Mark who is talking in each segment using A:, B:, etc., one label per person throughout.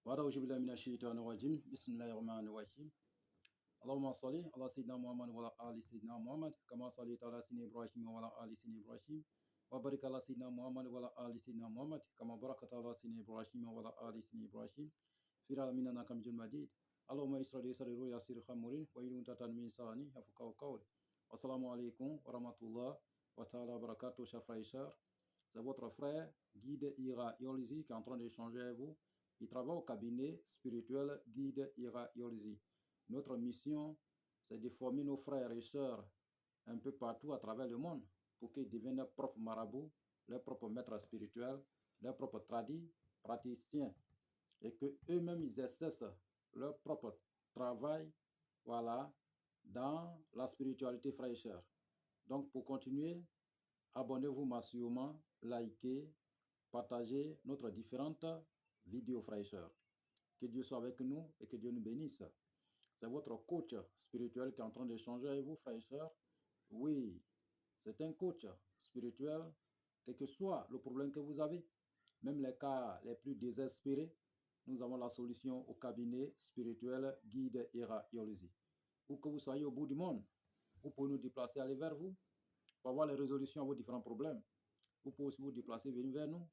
A: وأعوذ بالله من الشيطان الرجيم بسم الله الرحمن الرحيم اللهم صل على سيدنا محمد وعلى آل سيدنا محمد كما صليت على سيدنا إبراهيم وعلى آل سيدنا إبراهيم وبارك على سيدنا محمد وعلى آل سيدنا محمد كما باركت على سيدنا إبراهيم وعلى آل سيدنا إبراهيم في العالمين إنك حميد مجيد اللهم يسر لي صدري ويسر أمري واحلل عقدة من لساني يفقهوا قولي Assalamu alaikum wa rahmatullah wa ta'ala wa barakatuh, chers frères et sœurs. C'est votre frère Guide Ira Yolzi qui est en train d'échanger avec vous. Il travaille au cabinet spirituel Guide Ira Yolzi. Notre mission, c'est de former nos frères et sœurs un peu partout à travers le monde pour qu'ils deviennent leurs propres marabouts, leurs propres maîtres spirituels, leurs propres praticiens et qu'eux-mêmes ils exercent leur propre travail, voilà, dans la spiritualité, frères et sœurs. Donc, pour continuer, abonnez-vous massivement, likez, partagez notre différentes vidéos, frères et sœurs. Que Dieu soit avec nous et que Dieu nous bénisse. C'est votre coach spirituel qui est en train d'échanger avec vous, frères et sœurs. Oui, c'est un coach spirituel, quel que soit le problème que vous avez, même les cas les plus désespérés, nous avons la solution au cabinet spirituel Guide Ira Yolzi. Où que vous soyez au bout du monde, vous pouvez nous déplacer, aller vers vous, pour avoir les résolutions à vos différents problèmes. Vous pouvez aussi vous déplacer, venir vers nous,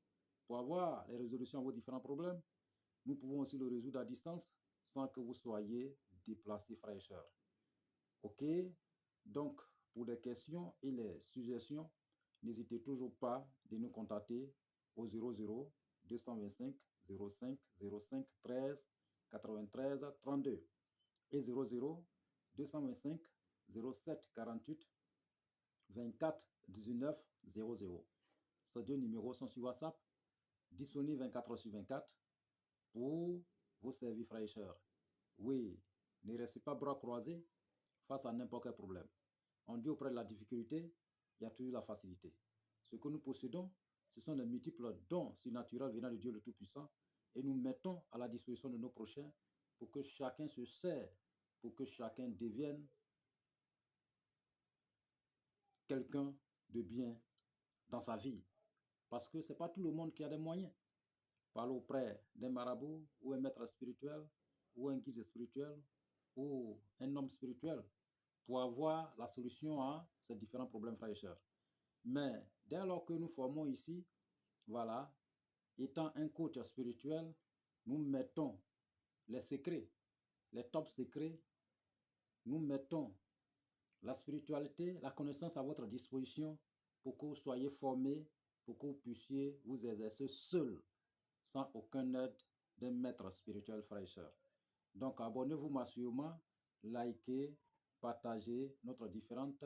A: pour avoir les résolutions à vos différents problèmes. Nous pouvons aussi le résoudre à distance, sans que vous soyez déplacés, frères et sœurs. Ok? Donc, pour les questions et les suggestions, n'hésitez toujours pas de nous contacter au 00 225 05 05 13 93 32 et 00 225 07 48 24 19 00. Ces deux numéros sont sur WhatsApp, disponibles 24 heures sur 24 pour vos services, frères et sœurs. Oui, ne restez pas bras croisés face à n'importe quel problème. On dit auprès de la difficulté, il y a toujours la facilité. Ce que nous possédons, ce sont les multiples dons surnaturels venant de Dieu le Tout-Puissant et nous mettons à la disposition de nos prochains pour que chacun se sert, pour que chacun devienne quelqu'un de bien dans sa vie. Parce que ce n'est pas tout le monde qui a des moyens. Parlez auprès d'un marabout ou un maître spirituel ou un guide spirituel ou un homme spirituel pour avoir la solution à ces différents problèmes, frères et sœurs. Mais dès lors que nous formons ici, voilà, étant un coach spirituel, nous mettons les secrets, les top secrets, nous mettons la spiritualité, la connaissance à votre disposition pour que vous soyez formés, pour que vous puissiez vous exercer seul, sans aucune aide d'un maître spirituel, frères et sœurs. Donc, abonnez-vous massivement, likez, partagez notre différentes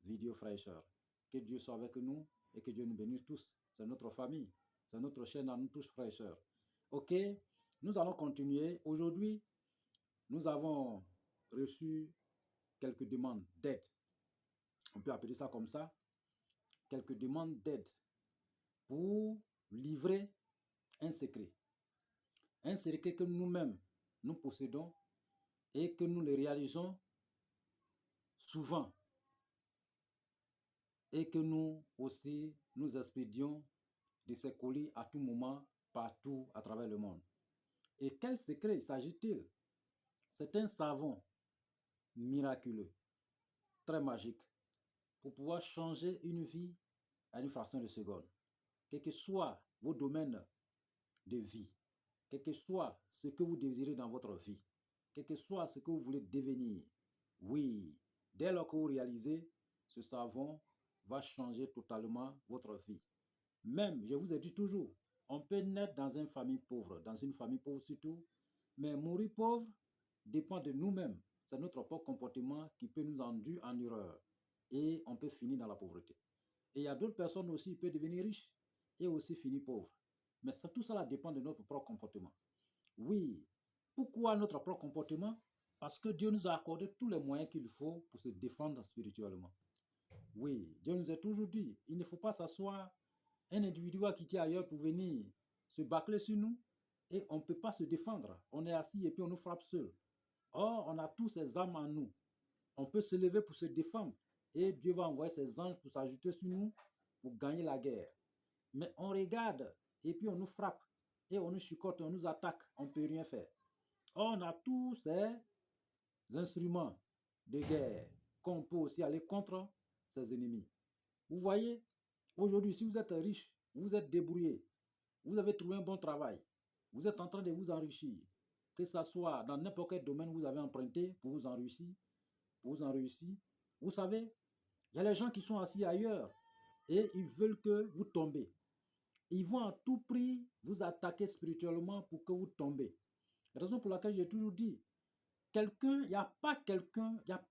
A: vidéos, frères et sœurs. Que Dieu soit avec nous et que Dieu nous bénisse tous. C'est notre famille, c'est notre chaîne à nous tous, frères et sœurs. Ok, nous allons continuer. Aujourd'hui, nous avons reçu quelques demandes d'aide. On peut appeler ça comme ça. Quelques demandes d'aide pour livrer un secret. Un secret que nous-mêmes, nous possédons et que nous le réalisons souvent et que nous aussi, nous expédions de ces colis à tout moment, partout à travers le monde. Et quel secret s'agit-il? C'est un savon miraculeux, très magique, pour pouvoir changer une vie à une fraction de seconde. Quel que soit vos domaines de vie, quel que soit ce que vous désirez dans votre vie, quel que soit ce que vous voulez devenir, oui, dès lors que vous réalisez, ce savon va changer totalement votre vie. Même, je vous ai dit toujours, on peut naître dans une famille pauvre surtout, mais mourir pauvre dépend de nous-mêmes. C'est notre propre comportement qui peut nous induire en erreur et on peut finir dans la pauvreté. Et il y a d'autres personnes aussi qui peuvent devenir riches et aussi finir pauvres. Mais ça, tout cela dépend de notre propre comportement. Oui, pourquoi notre propre comportement? Parce que Dieu nous a accordé tous les moyens qu'il faut pour se défendre spirituellement. Oui, Dieu nous a toujours dit, il ne faut pas s'asseoir un individu va quitter ailleurs pour venir se bâcler sur nous et on ne peut pas se défendre. On est assis et puis on nous frappe seul. Or, on a tous ces armes en nous. On peut se lever pour se défendre et Dieu va envoyer ses anges pour s'ajouter sur nous pour gagner la guerre. Mais on regarde et puis on nous frappe. et on nous chicote, on nous attaque, on ne peut rien faire. On a tous ces instruments de guerre qu'on peut aussi aller contre ses ennemis. Vous voyez, aujourd'hui, si vous êtes riche, vous êtes débrouillé, vous avez trouvé un bon travail, vous êtes en train de vous enrichir, que ce soit dans n'importe quel domaine vous avez emprunté pour vous enrichir, vous savez, il y a les gens qui sont assis ailleurs et ils veulent que vous tombez. Ils vont à tout prix vous attaquer spirituellement pour que vous tombez. Raison pour laquelle j'ai toujours dit, il n'y a pas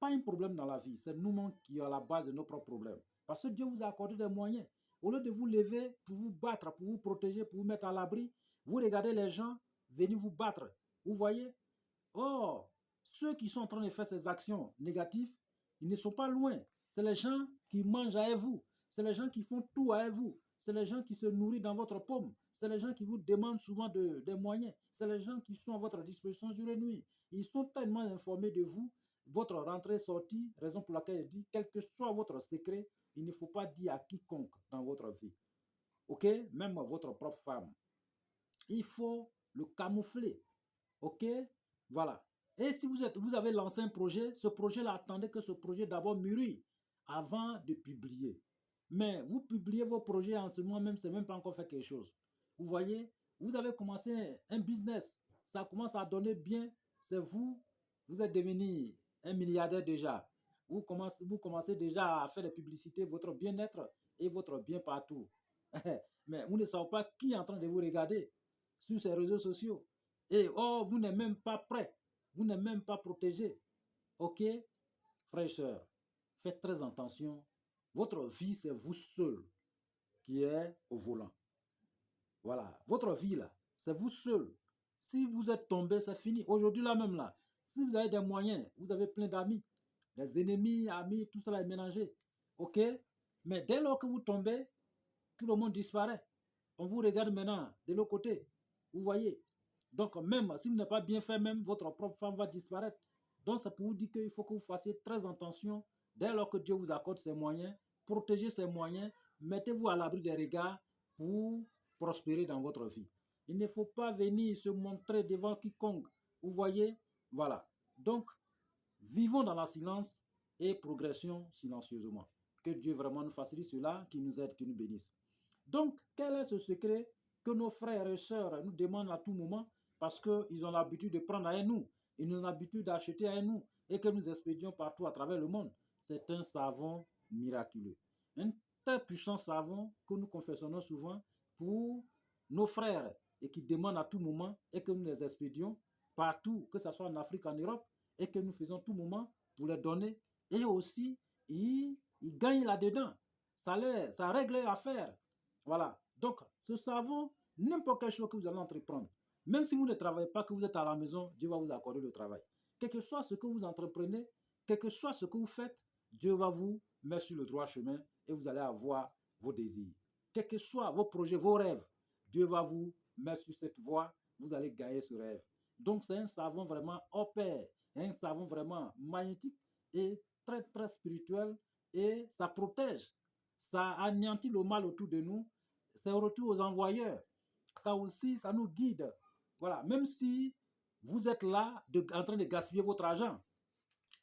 A: un problème dans la vie. C'est nous-mêmes qui sommes à la base de nos propres problèmes. Parce que Dieu vous a accordé des moyens. Au lieu de vous lever pour vous battre, pour vous protéger, pour vous mettre à l'abri, vous regardez les gens venir vous battre. Vous voyez? Or, ceux qui sont en train de faire ces actions négatives, ils ne sont pas loin. C'est les gens qui mangent avec vous. C'est les gens qui font tout avec vous. C'est les gens qui se nourrissent dans votre paume. C'est les gens qui vous demandent souvent des moyens. C'est les gens qui sont à votre disposition jour et nuit. Ils sont tellement informés de vous, votre rentrée-sortie, raison pour laquelle je dis, quel que soit votre secret, il ne faut pas dire à quiconque dans votre vie. OK? Même votre propre femme. Il faut le camoufler. OK? Voilà. Et si vous avez lancé un projet, ce projet-là, attendez que ce projet d'abord mûrisse avant de publier. Mais vous publiez vos projets en ce moment même, c'est même pas encore fait quelque chose. Vous voyez, vous avez commencé un business, ça commence à donner bien, c'est vous êtes devenu un milliardaire déjà. Vous commencez déjà à faire des publicités, votre bien-être et votre bien partout. Mais vous ne savez pas qui est en train de vous regarder sur ces réseaux sociaux. Et oh, vous n'êtes même pas prêt. Vous n'êtes même pas protégé. OK? Frères et sœurs, faites très attention. Votre vie, c'est vous seul qui est au volant. Voilà. Votre vie, là, c'est vous seul. Si vous êtes tombé, c'est fini. Aujourd'hui, là même, là, si vous avez des moyens, vous avez plein d'amis, des ennemis, amis, tout cela est mélangé. OK? Mais dès lors que vous tombez, tout le monde disparaît. On vous regarde maintenant de l'autre côté. Vous voyez? Donc, même si vous n'avez pas bien fait, même votre propre femme va disparaître. Donc, c'est pour vous dire qu'il faut que vous fassiez très attention. Dès lors que Dieu vous accorde ses moyens, protégez ses moyens, mettez-vous à l'abri des regards pour prospérer dans votre vie. Il ne faut pas venir se montrer devant quiconque. Vous voyez? Voilà. Donc, vivons dans la silence et progression silencieusement. Que Dieu vraiment nous facilite cela, qu'il nous aide, qu'il nous bénisse. Donc, quel est ce secret que nos frères et sœurs nous demandent à tout moment parce qu'ils ont l'habitude de prendre à nous, ils ont l'habitude d'acheter à nous et que nous expédions partout à travers le monde? C'est un savon miraculeux. Un très puissant savon que nous confessionnons souvent pour nos frères et qui demandent à tout moment et que nous les expédions partout, que ce soit en Afrique, en Europe, et que nous faisons tout moment pour les donner. Et aussi, ils gagnent là-dedans. Ça règle leur affaire. Voilà. Donc, ce savon, n'importe quelle chose que vous allez entreprendre, même si vous ne travaillez pas, que vous êtes à la maison, Dieu va vous accorder le travail. Quel que soit ce que vous entreprenez, quel que soit ce que vous faites, Dieu va vous mettre sur le droit chemin et vous allez avoir vos désirs. Quels que soient vos projets, vos rêves, Dieu va vous mettre sur cette voie, vous allez gagner ce rêve. Donc, c'est un savon vraiment hors pair, un savon vraiment magnétique et très, très spirituel et ça protège. Ça anéantit le mal autour de nous. C'est au retour aux envoyeurs. Ça aussi, ça nous guide. Voilà. Même si vous êtes là en train de gaspiller votre argent.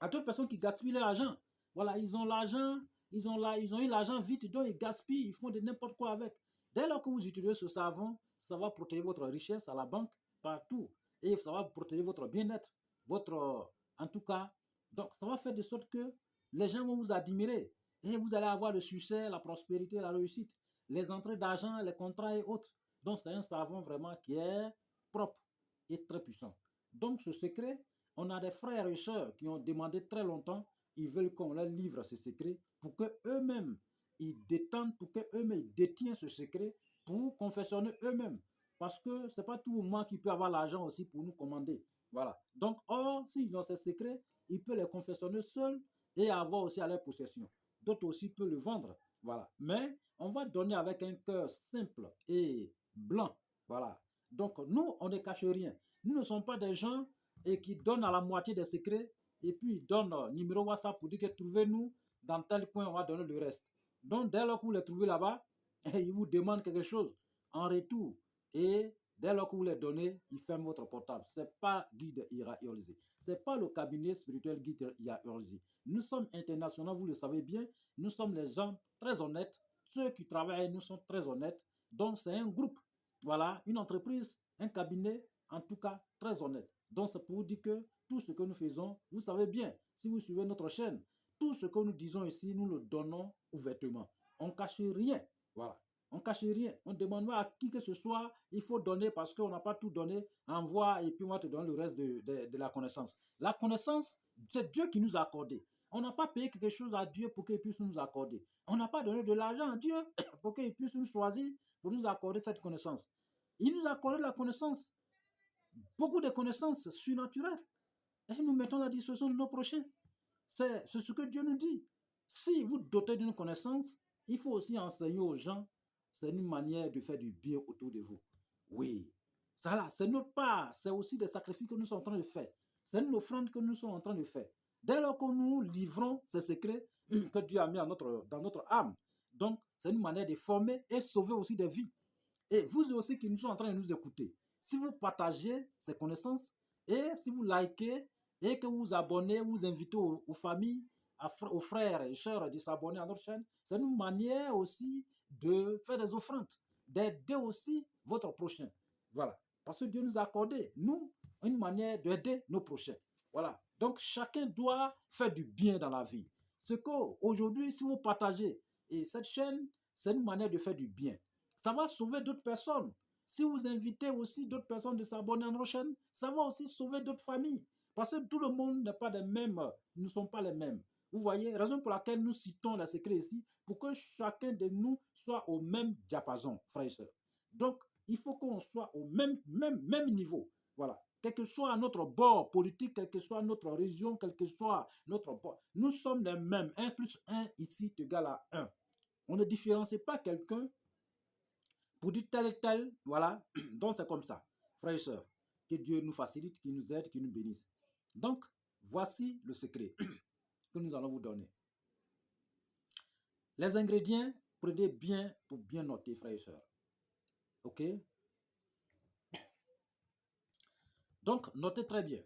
A: À d'autres personnes qui gaspillent leur argent. Voilà, ils ont l'argent, ils ont eu l'argent vite, donc ils gaspillent, ils font de n'importe quoi avec. Dès lors que vous utilisez ce savon, ça va protéger votre richesse à la banque, partout. Et ça va protéger votre bien-être, en tout cas. Donc, ça va faire de sorte que les gens vont vous admirer. Et vous allez avoir le succès, la prospérité, la réussite, les entrées d'argent, les contrats et autres. Donc, c'est un savon vraiment qui est propre et très puissant. Donc, ce secret, on a des frères et sœurs qui ont demandé très longtemps, ils veulent qu'on leur livre ce secret pour qu'eux-mêmes, ils détendent, pour qu'eux-mêmes détiennent ce secret pour confessionner eux-mêmes. Parce que ce n'est pas tout le monde qui peut avoir l'argent aussi pour nous commander. Voilà. Donc, or, s'ils ont ces secrets, ils peuvent les confessionner seuls et avoir aussi à leur possession. D'autres aussi peuvent le vendre. Voilà. Mais on va donner avec un cœur simple et blanc. Voilà. Donc, nous, on ne cache rien. Nous ne sommes pas des gens qui donnent à la moitié des secrets et puis ils donnent numéro WhatsApp pour dire que trouvez-nous dans tel coin, on va donner le reste. Donc, dès lors que vous les trouvez là-bas, ils vous demandent quelque chose en retour. Et Dès lors que vous les donnez, ils ferment votre portable. Ce n'est pas Guide Ira-Urzi. Ce n'est pas le cabinet spirituel Guide Ira-Urzi. Nous sommes internationaux, vous le savez bien. Nous sommes les gens très honnêtes. Ceux qui travaillent, nous sommes très honnêtes. Donc, c'est un groupe, voilà, une entreprise, un cabinet, en tout cas, très honnête. Donc, c'est pour vous dire que tout ce que nous faisons, vous savez bien, si vous suivez notre chaîne, tout ce que nous disons ici, nous le donnons ouvertement. On ne cache rien. Voilà. On ne cache rien. On ne demande pas à qui que ce soit, il faut donner parce qu'on n'a pas tout donné, envoie et puis on va te donner le reste de la connaissance. La connaissance, c'est Dieu qui nous a accordé. On n'a pas payé quelque chose à Dieu pour qu'il puisse nous accorder. On n'a pas donné de l'argent à Dieu pour qu'il puisse nous choisir, pour nous accorder cette connaissance. Il nous a accordé la connaissance, beaucoup de connaissances surnaturelles. Et nous mettons à la disposition de nos prochains. C'est ce que Dieu nous dit. Si vous dotez d'une connaissance, il faut aussi enseigner aux gens. C'est une manière de faire du bien autour de vous. Oui, ça là, c'est notre part. C'est aussi des sacrifices que nous sommes en train de faire. C'est une offrande que nous sommes en train de faire. Dès lors que nous livrons ces secrets que Dieu a mis dans notre âme, donc c'est une manière de former et sauver aussi des vies. Et vous aussi qui nous sommes en train de nous écouter, si vous partagez ces connaissances et si vous likez et que vous abonnez, vous invitez aux familles, aux frères et sœurs de s'abonner à notre chaîne, c'est une manière aussi de faire des offrandes, d'aider aussi votre prochain. Voilà. Parce que Dieu nous a accordé, nous, une manière d'aider nos prochains. Voilà. Donc, chacun doit faire du bien dans la vie. Ce qu'aujourd'hui, si vous partagez, et cette chaîne, c'est une manière de faire du bien. Ça va sauver d'autres personnes. Si vous invitez aussi d'autres personnes de s'abonner à nos chaînes, ça va aussi sauver d'autres familles. Parce que tout le monde n'est pas les mêmes. Nous ne sommes pas les mêmes. Vous voyez, raison pour laquelle nous citons les secrets ici, pour que chacun de nous soit au même diapason, frères et sœurs. Donc, il faut qu'on soit au même niveau. Voilà. Quel que soit notre bord politique, quelle que soit notre région, quel que soit notre bord, nous sommes les mêmes. 1 plus 1 ici est égal à 1. On ne différencie pas quelqu'un pour dire tel, voilà. Donc c'est comme ça, frères et sœurs. Que Dieu nous facilite, qu'il nous aide, qu'il nous bénisse. Donc, voici le secret que nous allons vous donner. Les ingrédients, prenez bien pour bien noter, frères et sœurs. OK? Donc, notez très bien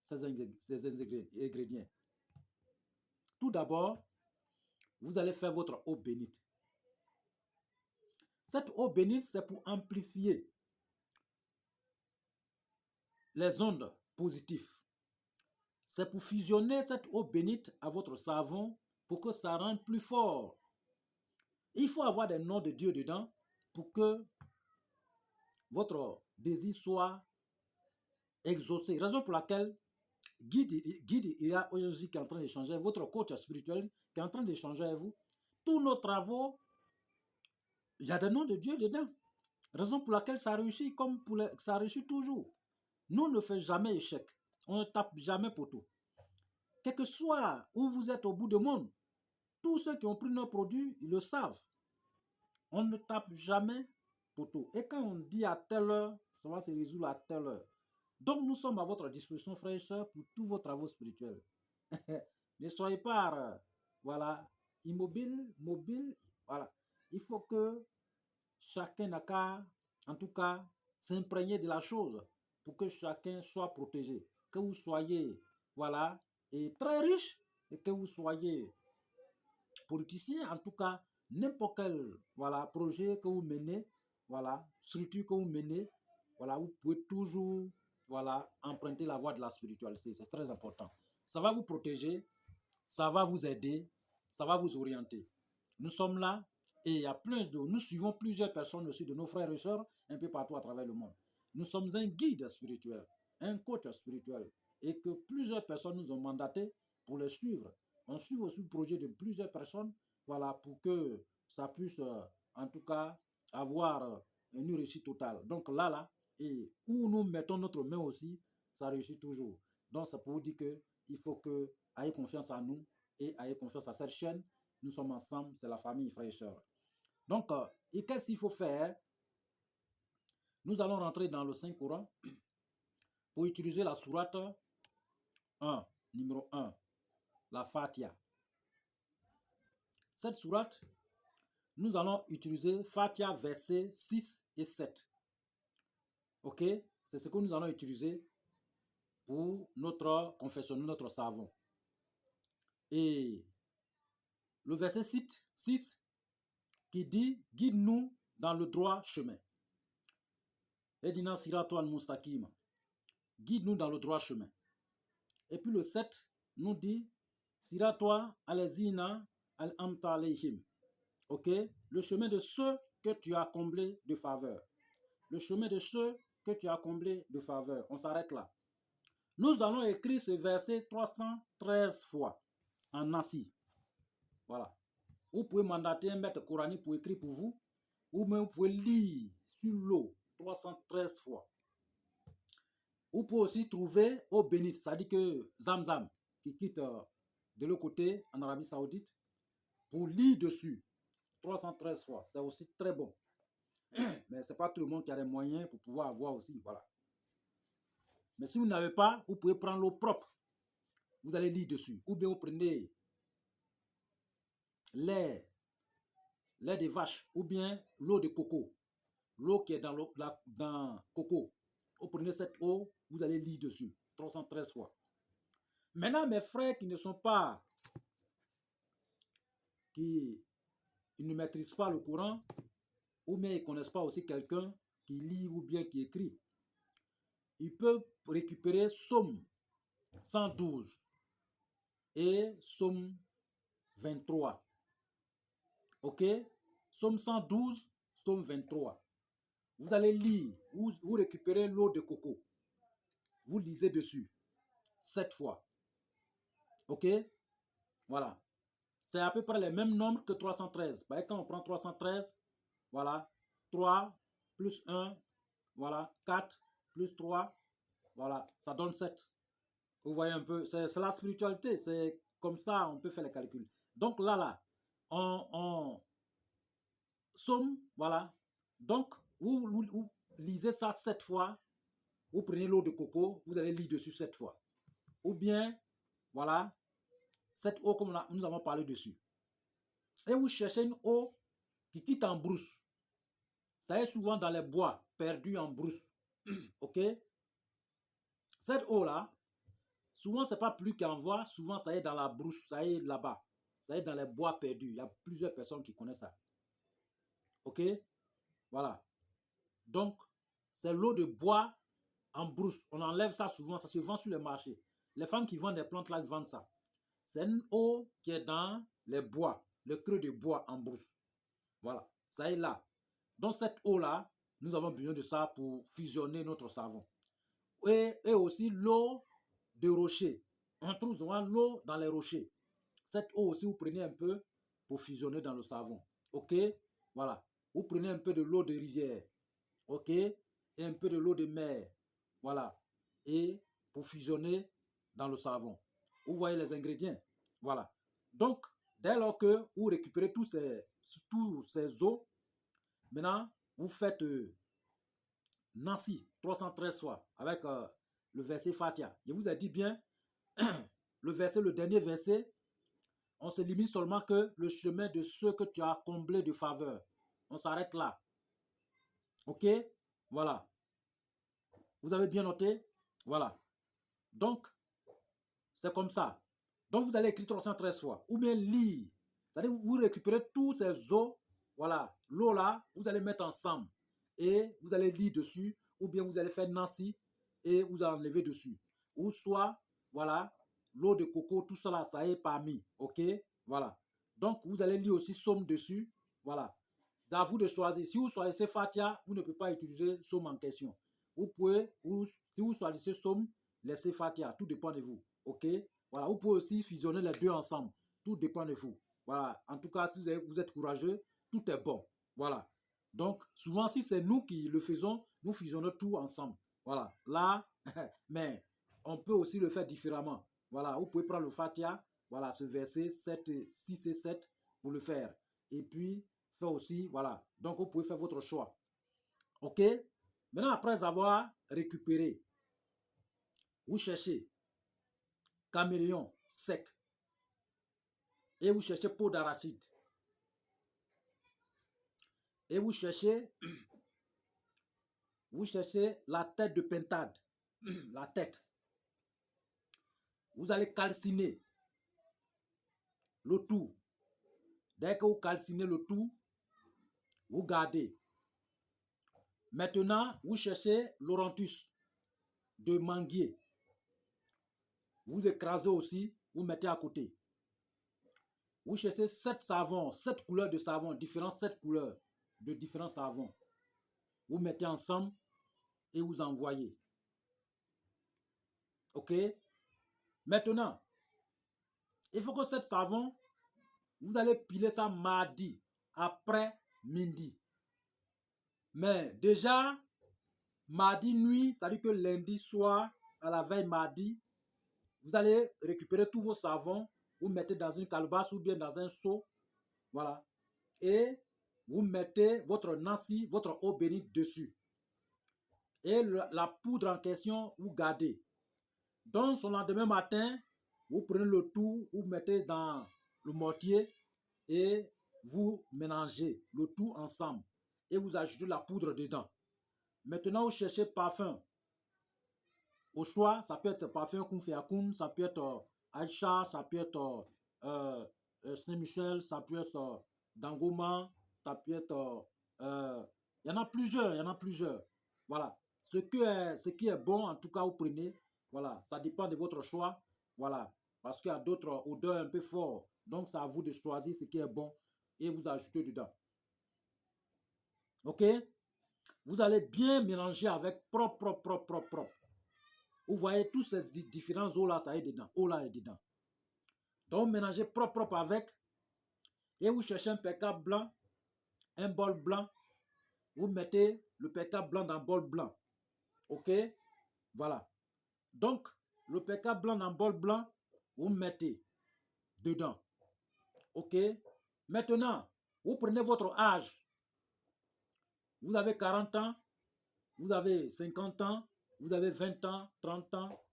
A: ces ingrédients. Tout d'abord, vous allez faire votre eau bénite. Cette eau bénite, c'est pour amplifier les ondes positives. C'est pour fusionner cette eau bénite à votre savon pour que ça rende plus fort. Il faut avoir des noms de Dieu dedans pour que votre désir soit exaucé. Raison pour laquelle Guide Ira Urzi qui est en train d'échanger, votre coach spirituel qui est en train d'échanger avec vous, tous nos travaux, il y a des noms de Dieu dedans. Raison pour laquelle ça réussit comme ça réussit toujours. Nous ne faisons jamais échec. On ne tape jamais poteau. Quel que soit où vous êtes au bout du monde, tous ceux qui ont pris nos produits, ils le savent. On ne tape jamais poteau. Et quand on dit à telle heure, ça va se résoudre à telle heure. Donc nous sommes à votre disposition, frères et sœurs, pour tous vos travaux spirituels. Ne soyez pas, voilà, immobile, mobile. Voilà. Il faut que chacun n'a qu'à, en tout cas, s'imprégner de la chose pour que chacun soit protégé. Que vous soyez, voilà, et très riche et que vous soyez politicien, en tout cas, n'importe quel, voilà, projet que vous menez, voilà, structure que vous menez, voilà, vous pouvez toujours, voilà, emprunter la voie de la spiritualité. C'est très important. Ça va vous protéger, ça va vous aider, ça va vous orienter. Nous sommes là et il y a plein de... Nous suivons plusieurs personnes aussi de nos frères et sœurs un peu partout à travers le monde. Nous sommes un guide spirituel, un coach spirituel et que plusieurs personnes nous ont mandatés pour les suivre. On suit aussi le projet de plusieurs personnes, voilà, pour que ça puisse en tout cas avoir une réussite totale. Donc là, et où nous mettons notre main aussi, ça réussit toujours. Donc c'est pour vous dire que il faut que ayez confiance en nous et ayez confiance à cette chaîne. Nous sommes ensemble, c'est la famille, frères et sœurs. Donc, et qu'est-ce qu'il faut faire? Nous allons rentrer dans le Saint-Coran pour utiliser la sourate 1, numéro 1, la Fatiha. Cette sourate, nous allons utiliser Fatiha versets 6 et 7. Ok? C'est ce que nous allons utiliser pour notre confession, notre savon. Et le verset 6 qui dit, guide-nous dans le droit chemin. Edina Siratoan Mustakim, guide-nous dans le droit chemin. Et puis le 7 nous dit, Siratoa alezina al-amta aleihim. Ok? Le chemin de ceux que tu as comblés de faveur. Le chemin de ceux que tu as comblés de faveur. On s'arrête là. Nous allons écrire ce verset 313 fois en nasi. Voilà. Vous pouvez mandater un maître coranique pour écrire pour vous, ou même vous pouvez lire sur l'eau 313 fois. Vous pouvez aussi trouver eau bénite, c'est-à-dire que Zamzam, qui quitte de l'autre côté en Arabie Saoudite, pour lire dessus 313 fois. C'est aussi très bon. Mais ce n'est pas tout le monde qui a les moyens pour pouvoir avoir aussi. Voilà. Mais si vous n'avez pas, vous pouvez prendre l'eau propre. Vous allez lire dessus. Ou bien vous prenez lait des vaches ou bien l'eau de coco. L'eau qui est dans coco. Vous prenez cette eau, vous allez lire dessus 313 fois. Maintenant, mes frères qui ne sont pas, qui ne maîtrisent pas le Coran, ou bien ils ne connaissent pas aussi quelqu'un qui lit ou bien qui écrit, ils peuvent récupérer Psaume 112 et Psaume 23. Ok? Psaume 112, Psaume 23. Vous allez lire, vous récupérez l'eau de coco. Vous lisez dessus 7 fois. Ok? Voilà. C'est à peu près les mêmes nombres que 313. Bah, quand on prend 313, voilà, 3 plus 1, voilà, 4 plus 3, voilà, ça donne 7. Vous voyez un peu, c'est la spiritualité, c'est comme ça on peut faire les calculs. Donc là, on somme, voilà. Donc, vous lisez ça 7 fois, vous prenez l'eau de coco, vous allez lire dessus 7 fois. Ou bien, voilà, cette eau comme nous avons parlé dessus. Et vous cherchez une eau qui quitte en brousse. Ça est souvent dans les bois, perdus en brousse. Ok? Cette eau-là, souvent, ce n'est pas plus qu'en voie, souvent, ça est dans la brousse, ça est là-bas. Ça est dans les bois perdus. Il y a plusieurs personnes qui connaissent ça. Ok? Voilà. Donc, c'est l'eau de bois en brousse. On enlève ça souvent, ça se vend sur le marché. Les femmes qui vendent des plantes là, elles vendent ça. C'est une eau qui est dans les bois, le creux de bois en brousse. Voilà, ça est là. Donc cette eau-là, nous avons besoin de ça pour fusionner notre savon. Et aussi l'eau de rocher. On trouve souvent l'eau dans les rochers. Cette eau aussi, vous prenez un peu pour fusionner dans le savon. Ok? Voilà. Vous prenez un peu de l'eau de rivière. Ok? Et un peu de l'eau de mer. Voilà. Et pour fusionner dans le savon. Vous voyez les ingrédients. Voilà. Donc, dès lors que vous récupérez tous ces eaux, maintenant, vous faites Nancy 313 fois avec le verset Fatia. Je vous ai dit bien, le dernier verset, on se limite seulement que le chemin de ceux que tu as comblés de faveur. On s'arrête là. Ok? Voilà. Vous avez bien noté? Voilà. Donc, c'est comme ça. Donc, vous allez écrire 313 fois. Ou bien lire. C'est-à-dire, vous récupérez toutes ces eaux. Voilà. L'eau là, vous allez mettre ensemble. Et vous allez lire dessus. Ou bien vous allez faire Nancy et vous enlevez dessus. Ou soit, voilà, l'eau de coco, tout ça là, ça est parmi. Ok? Voilà. Donc, vous allez lire aussi Somme dessus. Voilà. C'est à vous de choisir. Si vous choisissez Fatia, vous ne pouvez pas utiliser Somme en question. Vous pouvez, si vous choisissez Somme, laissez Fatia. Tout dépend de vous. Ok? Voilà. Vous pouvez aussi fusionner les deux ensemble. Tout dépend de vous. Voilà. En tout cas, si vous êtes courageux, tout est bon. Voilà. Donc, souvent, si c'est nous qui le faisons, nous fusionnons tout ensemble. Voilà. Là, mais on peut aussi le faire différemment. Voilà. Vous pouvez prendre le Fatia, voilà, ce verset 7, 6 et 7 pour le faire. Et puis, faire aussi, voilà. Donc, vous pouvez faire votre choix. OK? Maintenant, après avoir récupéré, vous cherchez caméléon sec et vous cherchez peau d'arachide et vous cherchez Vous cherchez la tête de pintade, la tête. Vous allez calciner le tout. Dès que vous calcinez le tout, vous gardez. Maintenant, vous cherchez l'orantus de manguier. Vous écrasez aussi, vous mettez à côté. Vous cherchez 7 savons, 7 couleurs de savon, différentes 7 couleurs de différents savons. Vous mettez ensemble et vous envoyez. Ok? Maintenant, il faut que cette savon, vous allez piler ça mardi, après midi. Mais déjà, mardi nuit, ça veut dire que lundi soir, à la veille mardi, vous allez récupérer tous vos savons, vous mettez dans une calebasse ou bien dans un seau, voilà. Et vous mettez votre Nancy, votre eau bénite dessus. Et la poudre en question, vous gardez. Donc, le lendemain matin, vous prenez le tout, vous mettez dans le mortier et vous mélangez le tout ensemble. Et vous ajoutez la poudre dedans. Maintenant, vous cherchez parfum. Au choix, ça peut être parfum Kung Fiakoun, ça peut être Aïcha, ça peut être Saint-Michel, ça peut être Dangoma, ça peut être... il y en a plusieurs, Voilà. Ce qui est bon, en tout cas, vous prenez. Voilà. Ça dépend de votre choix. Voilà. Parce qu'il y a d'autres odeurs un peu fortes. Donc, c'est à vous de choisir ce qui est bon et vous ajoutez dedans. OK? Vous allez bien mélanger avec propre. Vous voyez tous ces différents eaux là, ça est dedans. Eau là est dedans. Donc, mélangez propre avec. Et vous cherchez un percale blanc, un bol blanc. Vous mettez le percale blanc dans le bol blanc. OK? Voilà. Donc, le percale blanc dans le bol blanc, vous mettez dedans. OK? Maintenant, vous prenez votre âge. Vous avez 40 ans, vous avez 50 ans, vous avez 20 ans, 30 ans.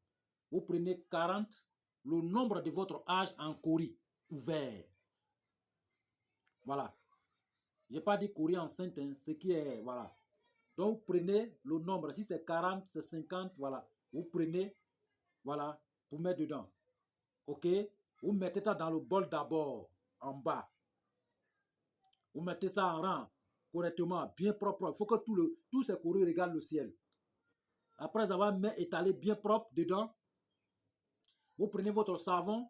A: Vous prenez 40, le nombre de votre âge en Corée ouvert. Voilà. Je n'ai pas dit Corée enceinte, hein, ce qui est, voilà. Donc, vous prenez le nombre. Si c'est 40, c'est 50, voilà. Vous prenez, voilà, pour mettre dedans. OK? Vous mettez ça dans le bol d'abord, en bas. Vous mettez ça en rang, correctement, bien propre. Il faut que tous ces courriers regardent le ciel. Après avoir étalé bien propre dedans, vous prenez votre savon,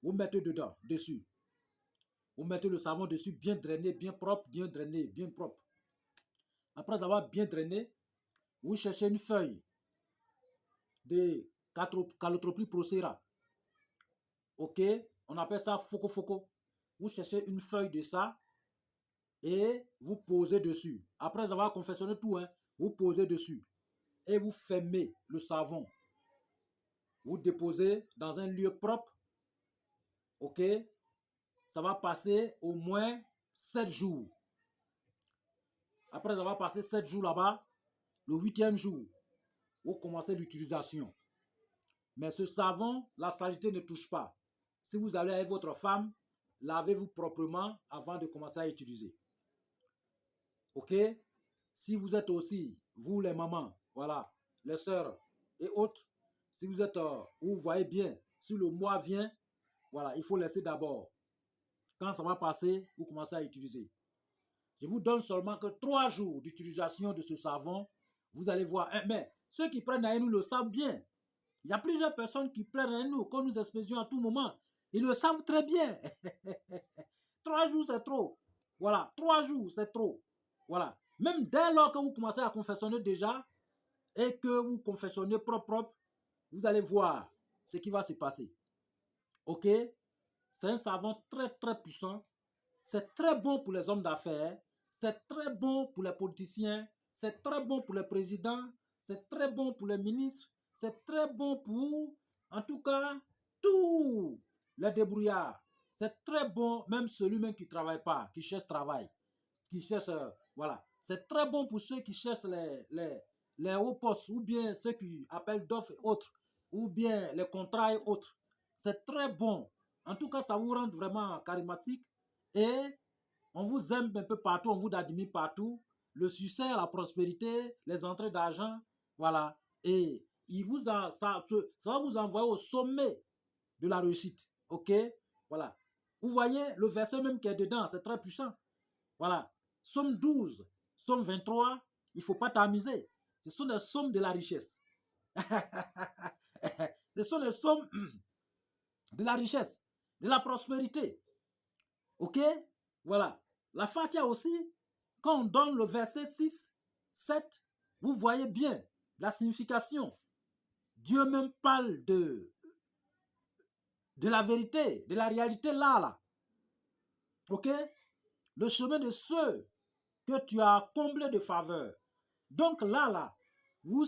A: vous mettez dedans, dessus. Vous mettez le savon dessus, bien drainé, bien propre, bien drainé, bien propre. Après avoir bien drainé, vous cherchez une feuille de Calotropis procera. OK? On appelle ça foco. Vous cherchez une feuille de ça et vous posez dessus. Après avoir confectionné tout, hein, vous posez dessus et vous fermez le savon. Vous déposez dans un lieu propre. OK? Ça va passer au moins 7 jours. Après avoir passé 7 jours là-bas, le 8e jour, vous commencez l'utilisation. Mais ce savon, la saleté ne touche pas. Si vous allez avec votre femme, lavez-vous proprement avant de commencer à utiliser. OK? Si vous êtes aussi, vous les mamans, voilà, les sœurs et autres, si vous êtes, vous voyez bien, si le mois vient, voilà, il faut laisser d'abord. Quand ça va passer, vous commencez à utiliser. Je vous donne seulement que 3 jours d'utilisation de ce savon. Vous allez voir. Mais ceux qui prennent à nous le savent bien. Il y a plusieurs personnes qui prennent à nous, qu'on nous expédions à tout moment. Ils le savent très bien. 3 jours, c'est trop. Voilà, 3 jours, c'est trop. Voilà. Même dès lors que vous commencez à confectionner déjà et que vous confectionnez propre, vous allez voir ce qui va se passer. OK? C'est un savon très puissant. C'est très bon pour les hommes d'affaires. C'est très bon pour les politiciens. C'est très bon pour les présidents. C'est très bon pour les ministres. C'est très bon pour, en tout cas, tous les débrouillards. C'est très bon, même celui-même qui ne travaille pas, qui cherche travail, qui cherche, voilà. C'est très bon pour ceux qui cherchent les hauts postes, ou bien ceux qui appellent d'offres et autres, ou bien les contrats et autres. C'est très bon. En tout cas, ça vous rend vraiment charismatique et on vous aime un peu partout, on vous admire partout. le succès, la prospérité, les entrées d'argent, voilà. Et ça va vous envoyer au sommet de la réussite, ok? Voilà. Vous voyez le verset même qui est dedans, c'est très puissant. Voilà. Somme 12, Somme 23, il ne faut pas t'amuser. Ce sont les sommes de la richesse. Ce sont les sommes de la richesse, de la prospérité. Ok? Voilà. La Fatia aussi, quand on donne le verset 6, 7, vous voyez bien la signification. Dieu même parle de la vérité, de la réalité là. Ok? Le chemin de ceux que tu as comblés de faveur. Donc là, vous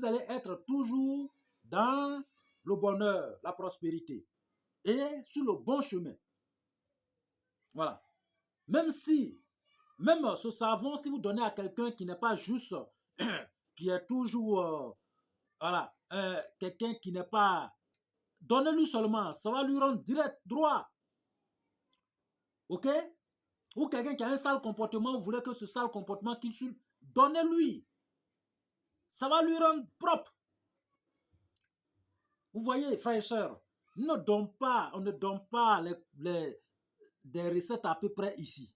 A: allez être toujours dans le bonheur, la prospérité et sur le bon chemin. Voilà. Même ce savon, si vous donnez à quelqu'un qui n'est pas juste, qui est toujours, voilà, quelqu'un qui n'est pas, donnez-lui seulement, ça va lui rendre direct, droit. Ok? Ou quelqu'un qui a un sale comportement, vous voulez que ce sale comportement qu'il suit, donnez-lui. Ça va lui rendre propre. Vous voyez, frères et sœurs, on ne donne pas des recettes à peu près ici.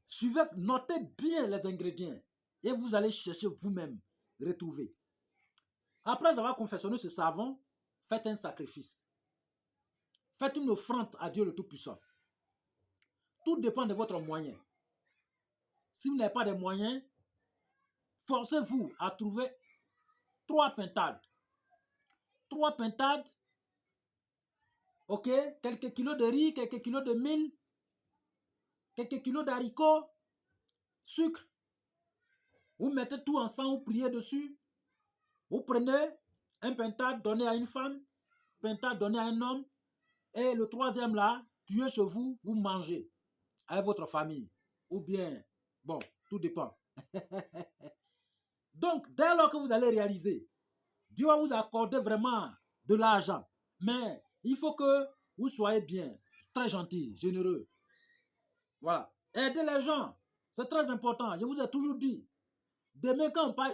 A: Suivez, notez bien les ingrédients et vous allez chercher vous-même, retrouver. Après avoir confectionné ce savon, faites un sacrifice. Faites une offrande à Dieu le Tout-Puissant. Tout dépend de votre moyen. Si vous n'avez pas de moyens, forcez-vous à trouver 3 pintades. 3 pintades, ok, quelques kilos de riz, quelques kilos de mil, quelques kilos d'haricots, sucre. Vous mettez tout ensemble, vous priez dessus. Vous prenez un pintade donné à une femme, pintade donné à un homme, et le troisième là, tuez chez vous, vous mangez avec votre famille. Ou bien, bon, tout dépend. Donc, dès lors que vous allez réaliser, Dieu va vous accorder vraiment de l'argent. Mais il faut que vous soyez bien, très gentil, généreux. Voilà. Aidez les gens. C'est très important. Je vous ai toujours dit. Demain, quand on parle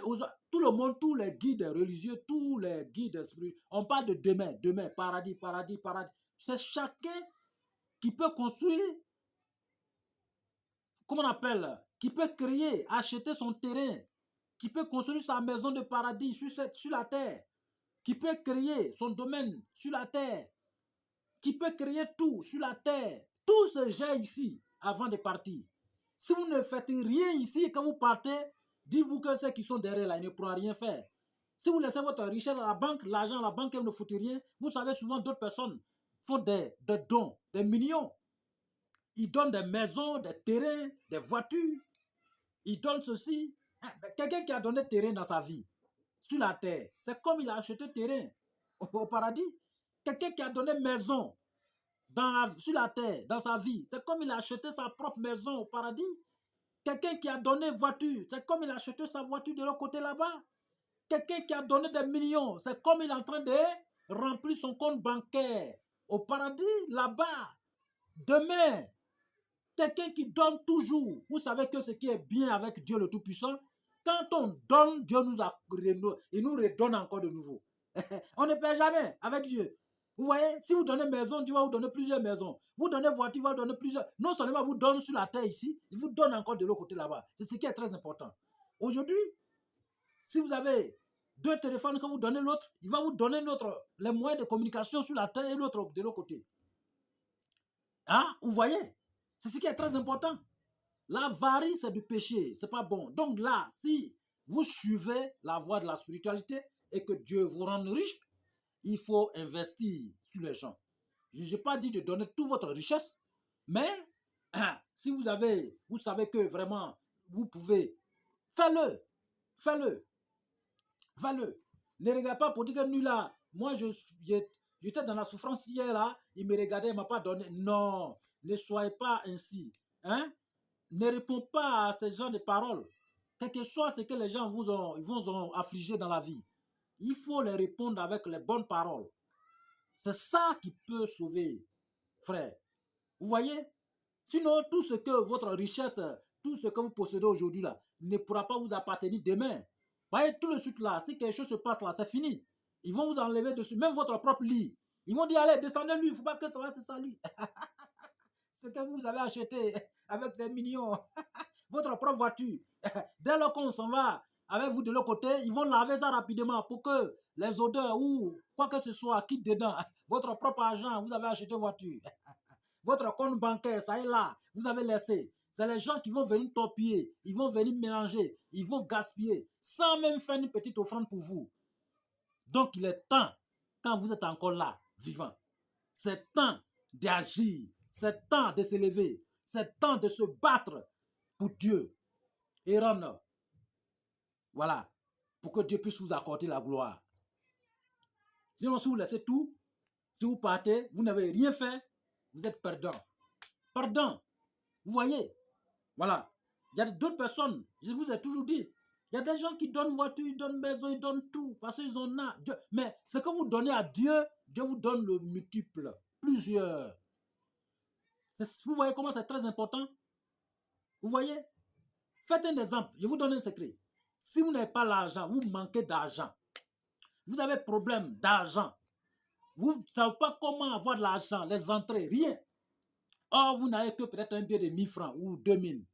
A: tout le monde, tous les guides religieux, tous les guides spirituels, on parle de demain, demain, paradis, paradis, paradis. C'est chacun qui peut construire, comment on appelle, qui peut créer, acheter son terrain, qui peut construire sa maison de paradis sur la terre, qui peut créer son domaine sur la terre, qui peut créer tout sur la terre. Tout se gère ici avant de partir. Si vous ne faites rien ici et quand vous partez, dites-vous que ceux qui sont derrière là, ils ne pourront rien faire. Si vous laissez votre richesse à la banque, l'argent à la banque et vous ne foutez rien, vous savez souvent d'autres personnes font des dons, des millions. Ils donnent des maisons, des terrains, des voitures. Ils donnent ceci. Quelqu'un qui a donné terrain dans sa vie, sur la terre, c'est comme il a acheté terrain au paradis. Quelqu'un qui a donné maison sur la terre, dans sa vie, c'est comme il a acheté sa propre maison au paradis. Quelqu'un qui a donné voiture, c'est comme il a acheté sa voiture de l'autre côté là-bas. Quelqu'un qui a donné des millions, c'est comme il est en train de remplir son compte bancaire au paradis là-bas. Demain, quelqu'un qui donne toujours, vous savez que ce qui est bien avec Dieu le Tout-Puissant, quand on donne, Dieu il nous redonne encore de nouveau. On ne perd jamais avec Dieu. Vous voyez, si vous donnez maison, Dieu va vous donner plusieurs maisons. Vous donnez voiture, il va vous donner plusieurs. Non seulement vous donne sur la terre ici, il vous donne encore de l'autre côté là-bas. C'est ce qui est très important. Aujourd'hui, si vous avez 2 téléphones que vous donnez l'autre, il va vous donner les moyens de communication sur la terre et l'autre de l'autre côté. Hein? Vous voyez? C'est ce qui est très important. L'avarice, c'est du péché. C'est pas bon. Donc là, si vous suivez la voie de la spiritualité et que Dieu vous rende riche, il faut investir sur les gens. Je n'ai pas dit de donner toute votre richesse, mais si vous savez que vraiment, vous pouvez, faites-le. Faites-le. Faites-le. Ne regardez pas pour dire que nous là, moi j'étais dans la souffrance hier là, il me regardait, il ne m'a pas donné. Non, ne soyez pas ainsi. Hein? Ne réponds pas à ce genre de paroles. Quel que soit ce que les gens vous ont affligé dans la vie, il faut les répondre avec les bonnes paroles. C'est ça qui peut sauver, frère. Vous voyez? Sinon, tout ce que votre richesse, tout ce que vous possédez aujourd'hui là ne pourra pas vous appartenir demain. Voyez, tout de suite là, si quelque chose se passe là, c'est fini. Ils vont vous enlever dessus, même votre propre lit. Ils vont dire, allez, descendez-lui, il ne faut pas que ça va, c'est ça lui. Ce que vous avez acheté avec des millions, votre propre voiture. Dès lors qu'on s'en va avec vous de l'autre côté, ils vont laver ça rapidement pour que les odeurs ou quoi que ce soit quittent dedans. Votre propre argent, vous avez acheté une voiture. Votre compte bancaire, ça est là, vous avez laissé. C'est les gens qui vont venir torpiller, ils vont venir mélanger, ils vont gaspiller, sans même faire une petite offrande pour vous. Donc il est temps, quand vous êtes encore là, vivant, c'est temps d'agir, c'est temps de s'élever, c'est temps de se battre pour Dieu et rendre, voilà, pour que Dieu puisse vous accorder la gloire. Sinon, si vous laissez tout, si vous partez, vous n'avez rien fait, vous êtes perdant. Pardon. Vous voyez? Voilà. Il y a d'autres personnes, je vous ai toujours dit, il y a des gens qui donnent voiture, ils donnent maison, ils donnent tout, parce qu'ils en ont. Mais ce que vous donnez à Dieu, Dieu vous donne le multiple, plusieurs. Vous voyez comment c'est très important? Vous voyez? Faites un exemple, je vous donne un secret. Si vous n'avez pas l'argent, vous manquez d'argent, vous avez problème d'argent, vous ne savez pas comment avoir de l'argent, les entrées, rien. Or, vous n'avez que peut-être un billet de 1000 francs ou 2000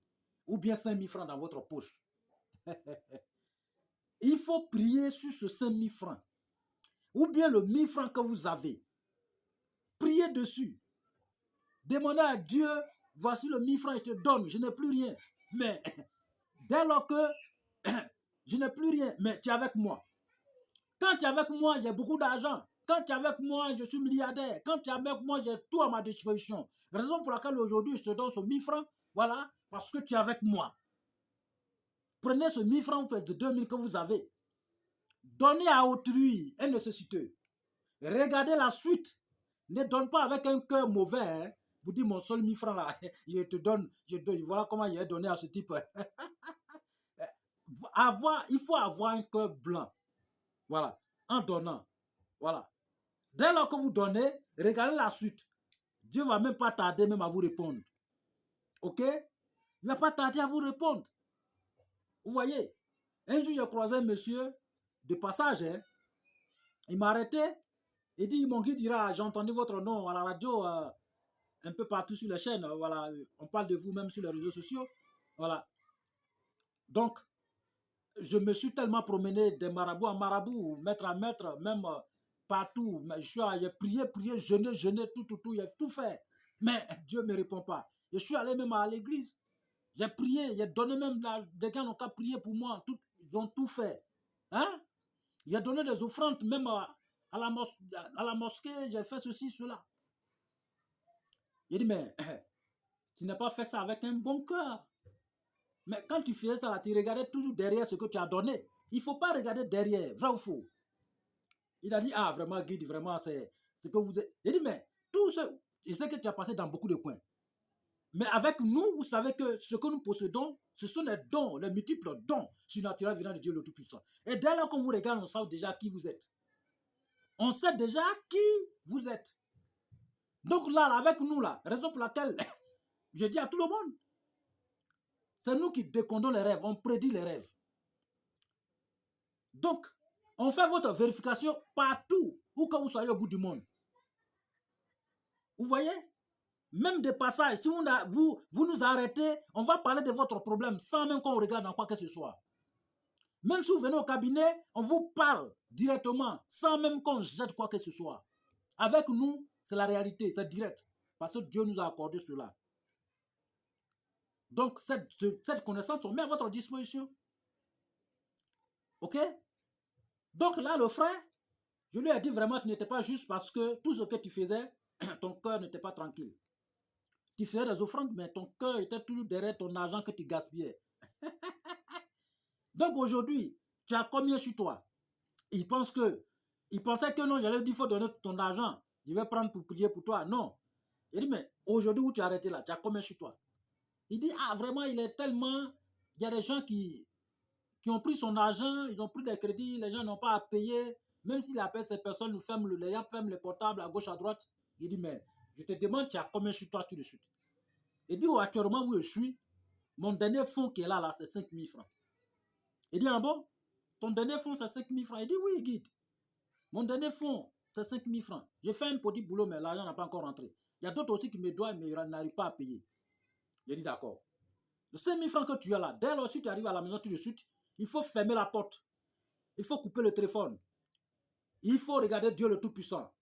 A: ou bien 5000 francs dans votre poche. Il faut prier sur ce 5000 francs ou bien le 1000 francs que vous avez. Priez dessus. Demandez à Dieu, voici le 1000 francs, je te donne, je n'ai plus rien. Mais dès lors que je n'ai plus rien, mais tu es avec moi. Quand tu es avec moi, j'ai beaucoup d'argent. Quand tu es avec moi, je suis milliardaire. Quand tu es avec moi, j'ai tout à ma disposition. Raison pour laquelle aujourd'hui, je te donne ce 1000 francs. Voilà, parce que tu es avec moi. Prenez ce 1000 francs de 2000 que vous avez. Donnez à autrui un nécessiteux. Regardez la suite. Ne donne pas avec un cœur mauvais. Hein. Vous dites, mon seul 1000 francs là, je te donne. Voilà comment il est donné à ce type. Il faut avoir un cœur blanc. Voilà, en donnant. Voilà. Dès lors que vous donnez, regardez la suite. Dieu ne va même pas tarder même à vous répondre. Ok? Il ne va pas tarder à vous répondre. Vous voyez? Un jour, j'ai croisé un monsieur de passage. Hein. Il m'a arrêté. Il dit, mon guide dira, j'ai entendu votre nom à la radio, un peu partout sur les chaînes. Voilà, on parle de vous même sur les réseaux sociaux. Voilà. Donc, je me suis tellement promené de marabout à marabout, maître à maître, même partout. J'ai prié, jeûné, tout, j'ai tout fait. Mais Dieu ne me répond pas. Je suis allé même à l'église. J'ai prié, j'ai donné même, des gens n'ont qu'à prier pour moi. Ils ont tout fait. Hein? J'ai donné des offrandes, même à la mosquée, j'ai fait ceci, cela. Il dit, mais tu n'as pas fait ça avec un bon cœur. Mais quand tu faisais ça, là, tu regardais toujours derrière ce que tu as donné. Il ne faut pas regarder derrière, vrai ou faux. Il a dit, ah, vraiment, guide, vraiment, c'est ce que vous êtes. Il dit, mais tout ce, je sais que tu as passé dans beaucoup de coins. Mais avec nous, vous savez que ce que nous possédons, ce sont les dons, les multiples dons surnaturels venant de Dieu le Tout-Puissant. Et dès lors qu'on vous regarde, on sait déjà qui vous êtes. On sait déjà qui vous êtes. Donc là, avec nous, là, raison pour laquelle je dis à tout le monde, c'est nous qui décondons les rêves, on prédit les rêves. Donc, on fait votre vérification partout, où que vous soyez au bout du monde. Vous voyez? Même des passages, si vous nous arrêtez, on va parler de votre problème sans même qu'on regarde dans quoi que ce soit. Même si vous venez au cabinet, on vous parle directement sans même qu'on jette quoi que ce soit. Avec nous, c'est la réalité, c'est direct. Parce que Dieu nous a accordé cela. Donc, cette connaissance, on met à votre disposition. Ok? Donc là, le frère, je lui ai dit vraiment, tu n'étais pas juste parce que tout ce que tu faisais, ton cœur n'était pas tranquille. Tu faisais des offrandes, mais ton cœur était toujours derrière ton argent que tu gaspillais. Donc aujourd'hui, tu as combien sur toi? Il pensait que non, j'allais dire, il faut donner ton argent. Je vais prendre pour prier pour toi. Non. Il dit, mais aujourd'hui où tu as arrêté là, tu as combien sur toi? Il dit, ah vraiment, il est tellement... Il y a des gens qui ont pris son argent, ils ont pris des crédits, les gens n'ont pas à payer. Même s'il appelle ces personnes, nous ferment les portables à gauche, à droite. Il dit, mais je te demande, tu as combien sur toi tout de suite? Il dit, oh, actuellement où je suis, Mon dernier fonds qui est là, c'est 5 000 francs. Il dit, ah bon? Ton dernier fonds, c'est 5 000 francs. Il dit, oui, guide. Mon dernier fonds, c'est 5 000 francs. J'ai fait un petit boulot, mais l'argent n'a pas encore rentré. Il y a d'autres aussi qui me doivent, mais ils n'arrivent pas à payer. J'ai dit, d'accord. Les 5 000 francs que tu as là, dès lors que tu arrives à la maison tout de suite, il faut fermer la porte. Il faut couper le téléphone. Il faut regarder Dieu le Tout-Puissant.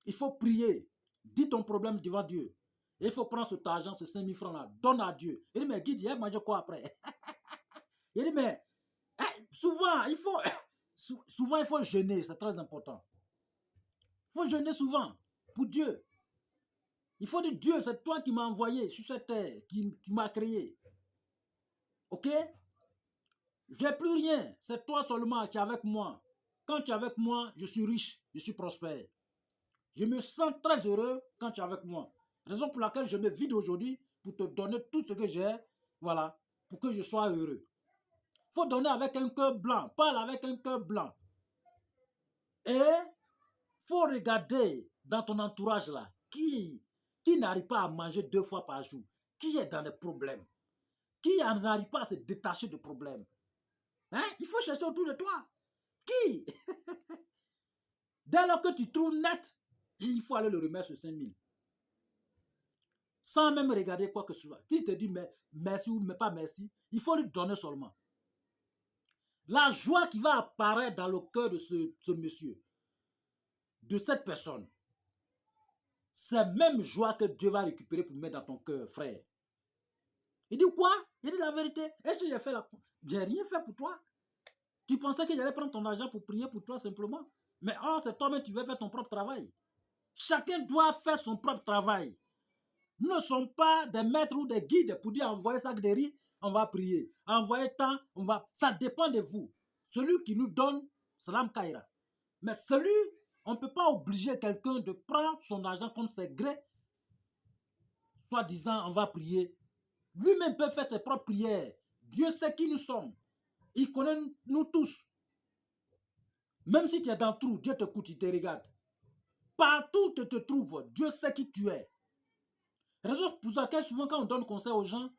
A: Il faut prier. Dis ton problème devant Dieu. Et il faut prendre cet argent, ces 5 000 francs-là, donne à Dieu. Il dit, mais guide, il a mangé quoi après? Il dit, mais souvent, il faut jeûner, c'est très important. Il faut jeûner souvent pour Dieu. Il faut dire, Dieu, c'est toi qui m'as envoyé sur cette terre, qui m'a créé. Ok? Je n'ai plus rien, c'est toi seulement qui es avec moi. Quand tu es avec moi, je suis riche, je suis prospère. Je me sens très heureux quand tu es avec moi. Raison pour laquelle je me vide aujourd'hui pour te donner tout ce que j'ai, voilà, pour que je sois heureux. Il faut donner avec un cœur blanc, parle avec un cœur blanc. Et il faut regarder dans ton entourage là, qui n'arrive pas à manger 2 fois par jour, qui est dans des problèmes, qui n'arrive pas à se détacher de problèmes. Hein? Il faut chercher autour de toi. Qui? Dès lors que tu trouves net, il faut aller le remettre sur 5 000. Sans même regarder quoi que ce soit. Qui te dit merci ou pas merci, il faut lui donner seulement. La joie qui va apparaître dans le cœur de ce monsieur, de cette personne, c'est même joie que Dieu va récupérer pour mettre dans ton cœur, frère. Il dit quoi? Il dit la vérité. Est-ce que j'ai rien fait pour toi? Tu pensais que j'allais prendre ton argent pour prier pour toi simplement? Mais c'est toi-même qui veux faire ton propre travail. Chacun doit faire son propre travail. Nous ne sommes pas des maîtres ou des guides pour dire envoyer sac de riz, on va prier. Envoyer tant, on va. Ça dépend de vous. Celui qui nous donne, salam kaira. Mais on ne peut pas obliger quelqu'un de prendre son argent comme ses gré, soit disant on va prier. Lui-même peut faire ses propres prières. Dieu sait qui nous sommes. Il connaît nous tous. Même si tu es dans le trou, Dieu t'écoute, il te regarde. Partout où tu te trouves, Dieu sait qui tu es. Raison pour laquelle souvent quand on donne conseil aux gens,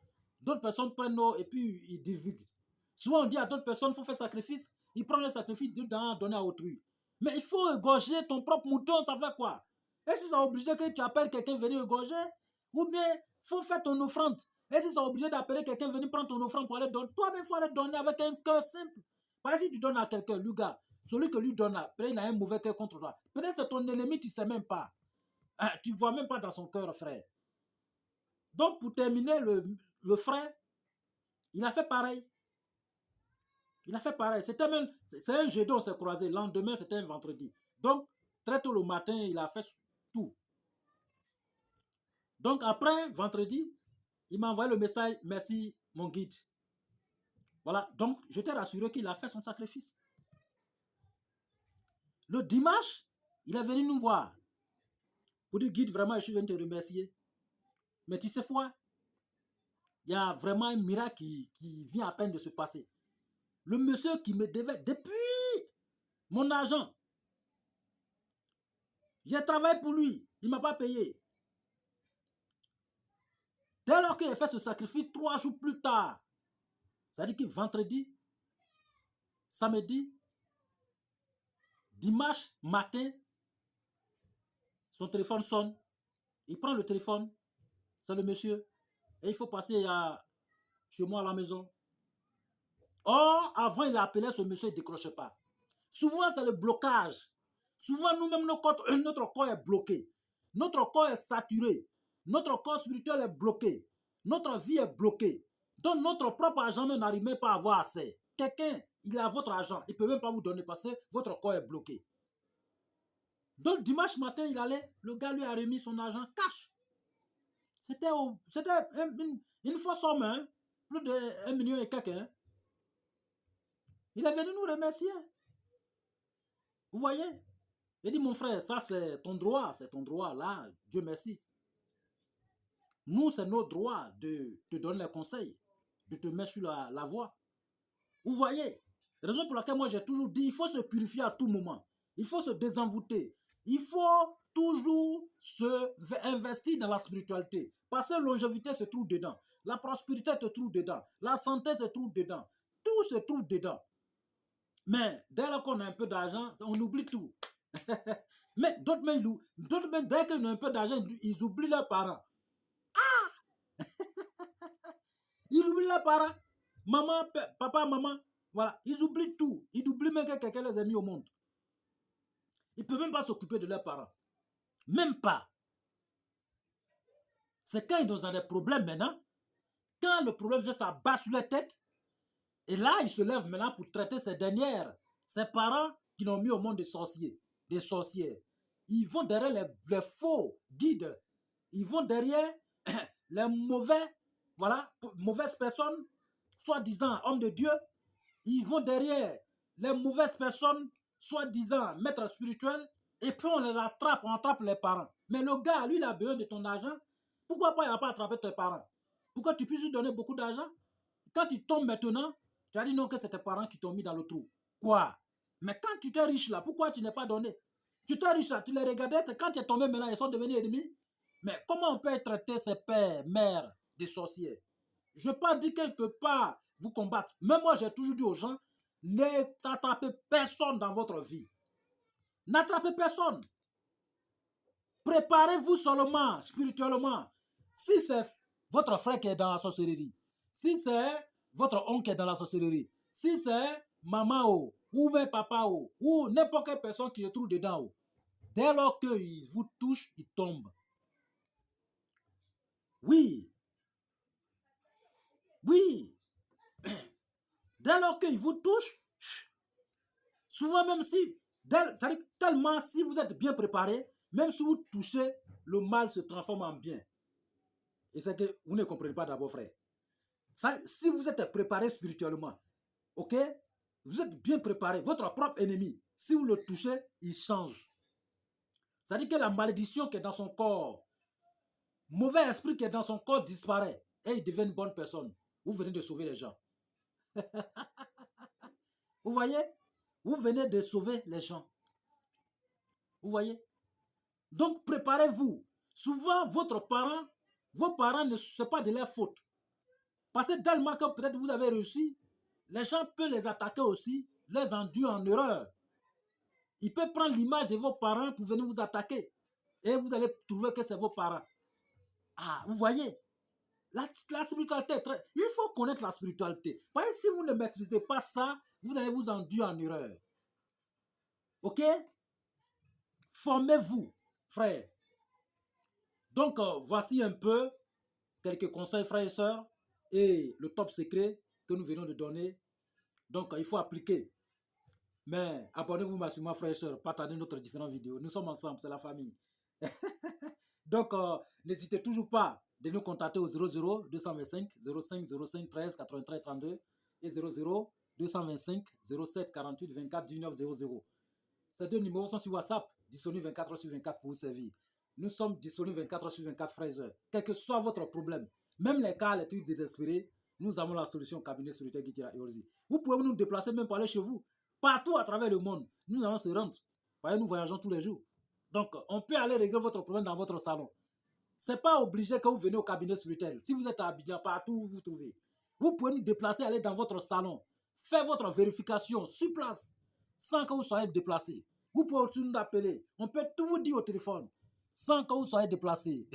A: d'autres personnes prennent et puis ils divulguent. Souvent on dit à d'autres personnes, il faut faire sacrifice, ils prennent le sacrifice dedans, donner à autrui. Mais il faut égorger ton propre mouton, ça fait quoi? Est-ce que c'est obligé que tu appelles quelqu'un venir égorger? Ou bien il faut faire ton offrande? Est-ce que c'est obligé d'appeler quelqu'un venir prendre ton offrande pour aller donner? Toi-même, il faut aller donner avec un cœur simple. Par exemple, si tu donnes à quelqu'un, le gars, celui que lui donne là, peut-être il a un mauvais cœur contre toi. Peut-être c'est ton ennemi, tu ne sais même pas. Tu ne vois même pas dans son cœur, frère. Donc, pour terminer, le frère, il a fait pareil. Il a fait pareil. C'est un jeudi, on s'est croisé. Le lendemain, c'était un vendredi. Donc, très tôt le matin, il a fait tout. Donc, après, vendredi, il m'a envoyé le message, merci, mon guide. Voilà. Donc, je t'ai rassuré qu'il a fait son sacrifice. Le dimanche, il est venu nous voir. Pour dire, guide, vraiment, je suis venu te remercier. Mais tu sais quoi? Il y a vraiment un miracle qui vient à peine de se passer. Le monsieur qui me devait depuis mon argent, j'ai travaillé pour lui, il ne m'a pas payé. Dès lors qu'il a fait ce sacrifice, 3 jours plus tard, c'est-à-dire que vendredi, samedi, dimanche matin, son téléphone sonne. Il prend le téléphone, c'est le monsieur, et il faut passer chez moi à la maison. Or, avant, il a appelé ce monsieur, il ne décrochait pas. Souvent, c'est le blocage. Souvent, nous-mêmes, notre corps est bloqué. Notre corps est saturé. Notre corps spirituel est bloqué. Notre vie est bloquée. Donc, notre propre argent n'arrive même pas à avoir assez. Quelqu'un, il a votre argent, il ne peut même pas vous donner parce que votre corps est bloqué. Donc, dimanche matin, il allait, le gars lui a remis son argent cash. C'était une fausse somme, hein? Plus de 1 million et quelques. Hein? Il est venu nous remercier. Vous voyez? Il dit, mon frère, ça c'est ton droit là, Dieu merci. Nous, c'est notre droit de te donner les conseils, de te mettre sur la voie. Vous voyez? Raison pour laquelle moi j'ai toujours dit, il faut se purifier à tout moment. Il faut se désenvoûter. Il faut toujours investir dans la spiritualité. Parce que la longévité se trouve dedans. La prospérité se trouve dedans. La santé se trouve dedans. Tout se trouve dedans. Mais dès lors qu'on a un peu d'argent, on oublie tout. Mais d'autres même, dès qu'ils ont un peu d'argent, ils oublient leurs parents. Ils oublient leurs parents. Maman, papa, maman. Voilà, ils oublient tout. Ils oublient même que quelqu'un les a mis au monde. Ils ne peuvent même pas s'occuper de leurs parents. Même pas. C'est quand ils ont des problèmes maintenant. Quand le problème vient s'abat sur la tête, et là, ils se lèvent maintenant pour traiter ces dernières, ces parents qui l'ont mis au monde des sorciers, des sorcières. Ils vont derrière les faux guides. Ils vont derrière les mauvais, voilà, mauvaises personnes, soi-disant hommes de Dieu. Ils vont derrière les mauvaises personnes, soi-disant maîtres spirituels, et puis on les attrape, on attrape les parents. Mais le gars, lui, il a besoin de ton argent. Pourquoi pas il n'a pas attrapé tes parents? Pourquoi tu puisses lui donner beaucoup d'argent? Quand il tombe maintenant, tu as dit non que c'est tes parents qui t'ont mis dans le trou. Quoi? Mais quand tu étais riche là, pourquoi tu n'es pas donné? Tu étais riche là, tu les regardais, c'est quand tu es tombé maintenant, ils sont devenus ennemis. Mais comment on peut traiter ses pères, mères, des sorciers? Je ne veux pas dire qu'ils ne peuvent pas vous combattre. Même moi, j'ai toujours dit aux gens, n'attrapez personne dans votre vie. N'attrapez personne. Préparez-vous seulement spirituellement. Si c'est votre frère qui est dans la sorcellerie, si c'est votre oncle qui est dans la sorcellerie, si c'est maman ou même papa ou n'importe quelle personne qui se trouve dedans, dès lors qu'il vous touche, il tombe. Oui. Oui. Dès lors qu'il vous touche, souvent même si, tellement si vous êtes bien préparé, même si vous touchez, le mal se transforme en bien. Et c'est que vous ne comprenez pas d'abord, frère. Ça, si vous êtes préparé spirituellement, ok, vous êtes bien préparé, votre propre ennemi, si vous le touchez, il change. C'est-à-dire que la malédiction qui est dans son corps, mauvais esprit qui est dans son corps disparaît et il devient une bonne personne. Vous venez de sauver les gens. Vous voyez? Vous venez de sauver les gens. Vous voyez? Donc préparez-vous. Souvent, vos parents ne sont pas de leur faute. Parce que tellement que peut-être vous avez réussi, les gens peuvent les attaquer aussi, les induire en erreur. Ils peuvent prendre l'image de vos parents pour venir vous attaquer. Et vous allez trouver que c'est vos parents. Ah, vous voyez? La spiritualité est très... Il faut connaître la spiritualité. Parce que si vous ne maîtrisez pas ça, vous allez vous induire en erreur. Ok? Formez-vous, frère. Donc, voici un peu quelques conseils, frères et sœurs, et le top secret que nous venons de donner. Donc, il faut appliquer. Mais abonnez-vous massivement, frères et sœurs, partagez notre différentes vidéos. Nous sommes ensemble, c'est la famille. Donc, n'hésitez toujours pas de nous contacter au 00 225 05 05 13 83 32 et 00 225 07 48 24 19 00. Ces deux numéros sont sur WhatsApp, disponibles 24 heures sur 24 pour vous servir. Nous sommes disponibles 24 heures sur 24, frères et sœurs. Quel que soit votre problème, même les cas les plus désespérés, nous avons la solution au cabinet spirituel Guitira Iorzi. Vous pouvez nous déplacer, même pour aller chez vous, partout à travers le monde. Nous allons se rendre. Voyez, nous voyageons tous les jours. Donc, on peut aller régler votre problème dans votre salon. Ce n'est pas obligé que vous venez au cabinet spirituel. Si vous êtes à Abidjan, partout où vous vous trouvez, vous pouvez nous déplacer, aller dans votre salon, faire votre vérification sur place, sans que vous soyez déplacé. Vous pouvez aussi nous appeler. On peut tout vous dire au téléphone, sans que vous soyez déplacé.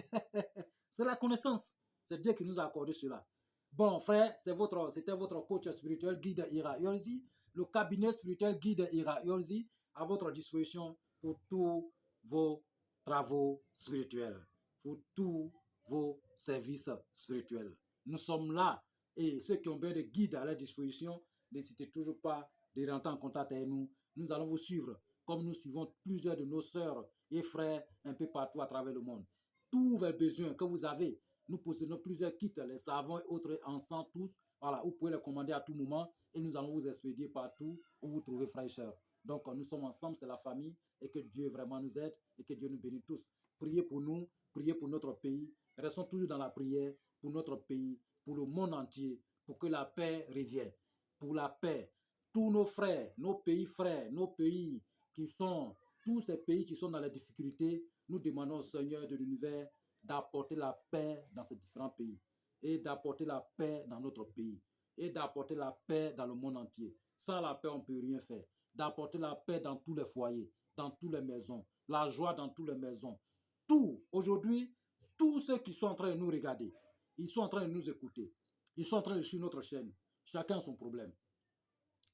A: C'est la connaissance. C'est Dieu qui nous a accordé cela. Bon, frère, c'était votre coach spirituel, Guide Ira Iorzi, le cabinet spirituel Guide Ira Iorzi, à votre disposition pour tous vos travaux spirituels, pour tous vos services spirituels. Nous sommes là et ceux qui ont besoin de guides à leur disposition, n'hésitez toujours pas de rentrer en contact avec nous. Nous allons vous suivre comme nous suivons plusieurs de nos sœurs et frères un peu partout à travers le monde. Tous vos besoins que vous avez, nous possédons plusieurs kits, les savons et autres ensemble tous. Voilà, vous pouvez les commander à tout moment et nous allons vous expédier partout où vous trouvez frères et sœurs. Donc nous sommes ensemble, c'est la famille et que Dieu vraiment nous aide et que Dieu nous bénisse tous. Priez pour nous, priez pour notre pays. Restons toujours dans la prière pour notre pays, pour le monde entier, pour que la paix revienne. Pour la paix. Tous nos frères, nos pays qui sont, tous ces pays qui sont dans les difficultés, nous demandons au Seigneur de l'univers d'apporter la paix dans ces différents pays. et d'apporter la paix dans notre pays et d'apporter la paix dans le monde entier. Sans la paix, on ne peut rien faire. D'apporter la paix dans tous les foyers, dans toutes les maisons, la joie dans toutes les maisons. Tout, aujourd'hui, tous ceux qui sont en train de nous regarder, ils sont en train de nous écouter. Ils sont en train de suivre notre chaîne. Chacun a son problème.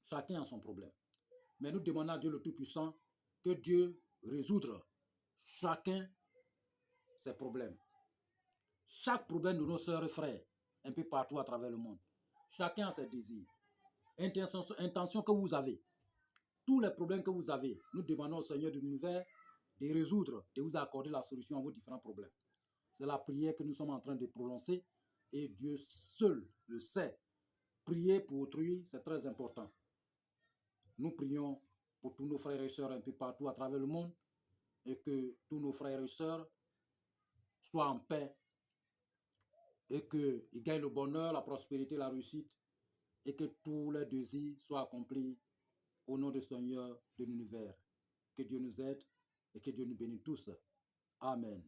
A: Chacun a son problème. Mais nous demandons à Dieu le Tout-Puissant que Dieu résoudre chacun ses problèmes. Chaque problème de nos sœurs et frères, un peu partout à travers le monde. Chacun a ses désirs. Intention que vous avez. Tous les problèmes que vous avez, nous demandons au Seigneur de l'univers de résoudre, de vous accorder la solution à vos différents problèmes. C'est la prière que nous sommes en train de prononcer et Dieu seul le sait. Prier pour autrui, c'est très important. Nous prions pour tous nos frères et sœurs un peu partout à travers le monde et que tous nos frères et sœurs soient en paix et qu'ils gagnent le bonheur, la prospérité, la réussite et que tous leurs désirs soient accomplis au nom du Seigneur de l'univers. Que Dieu nous aide et que Dieu nous bénisse tous. Amen.